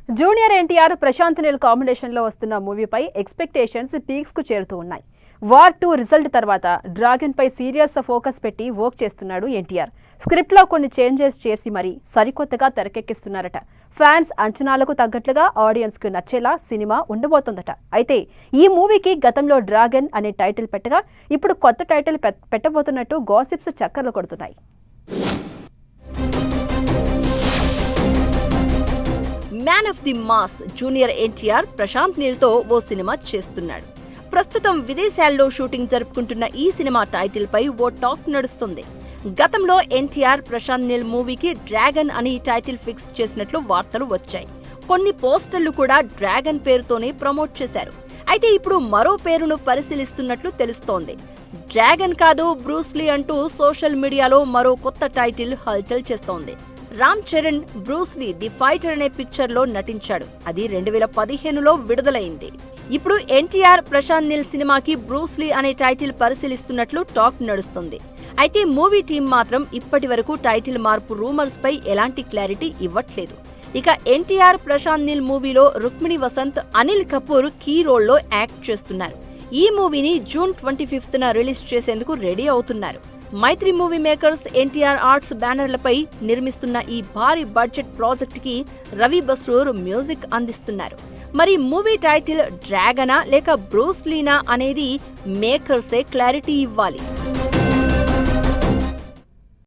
Junior NTR Prashanth Neel కాంబినేషన్లో వస్తున్న మూవీపై expectations పీక్స్కు చేరుతూ ఉన్నాయి. వార్ 2 రిజల్ట్ తర్వాత డ్రాగన్ పై సీరియస్ ఫోకస్ పెట్టి వర్క్ చేస్తున్నాడు ఎన్టీఆర్. స్క్రిప్ట్లో కొన్ని చేంజెస్ చేసి మరీ సరికొత్తగా తెరకెక్కిస్తున్నారట. ఫ్యాన్స్ అంచనాలకు తగ్గట్లుగా ఆడియన్స్కు నచ్చేలా సినిమా ఉండబోతోందట. అయితే ఈ మూవీకి గతంలో డ్రాగన్ అనే టైటిల్ పెట్టగా ఇప్పుడు కొత్త టైటిల్ పెట్టబోతున్నట్టు గాసిప్స్ చక్కర్లు కొడుతున్నాయి. Man of the mass junior NTR Prashanth Neel తో ఓ సినిమా చేస్తున్నాడు. ప్రస్తుతం విదేశాల్లో షూటింగ్ జరుపుకుంటున్న ఈ సినిమా టైటిల్ పై ఓ టాక్ నడుస్తుంది. గతంలో ఎన్టీఆర్ ప్రశాంత్ నీల్ మూవీకి డ్రాగన్ అని టైటిల్ ఫిక్స్ చేసినట్లు వార్తలు వచ్చాయి. కొన్ని పోస్టర్లు కూడా డ్రాగన్ పేరుతోనే ప్రమోట్ చేశారు. అయితే ఇప్పుడు మరో పేరును పరిశీలిస్తున్నట్లు తెలుస్తోంది. డ్రాగన్ కాదు బ్రూస్లీ అంటూ సోషల్ మీడియాలో మరో కొత్త టైటిల్ హల్చల్ చేస్తోంది. Ram Charan Bruce Lee the fighter అనే పిక్చర్ లో నటించాడు. అది 2015లో విడుదలైంది. ఇప్పుడు ఎన్టీఆర్ ప్రశాంత్ నీల్ సినిమాకి బ్రూస్లీ అనే టైటిల్ పరిశీలిస్తున్నట్లు టాక్ నడుస్తుంది. అయితే మూవీ టీం మాత్రం ఇప్పటి వరకు టైటిల్ మార్పు రూమర్స్ పై ఎలాంటి క్లారిటీ ఇవ్వట్లేదు. ఇక ఎన్టీఆర్ ప్రశాంత్ నీల్ మూవీలో రుక్మిణి వసంత్, అనిల్ కపూర్ కీ రోల్లో యాక్ట్ చేస్తున్నారు. ఈ మూవీని జూన్ 25న రిలీజ్ చేసేందుకు రెడీ అవుతున్నారు. మైత్రి మూవీ మేకర్స్, ఎన్టీఆర్ ఆర్ట్స్ బ్యానర్లపై నిర్మిస్తున్న ఈ భారీ బడ్జెట్ ప్రాజెక్ట్ కి రవి బస్రూర్ మ్యూజిక్ అందిస్తున్నారు. మరి మూవీ టైటిల్ డ్రాగనా లేక బ్రూస్లీనా అనేది మేకర్సే క్లారిటీ ఇవ్వాలి.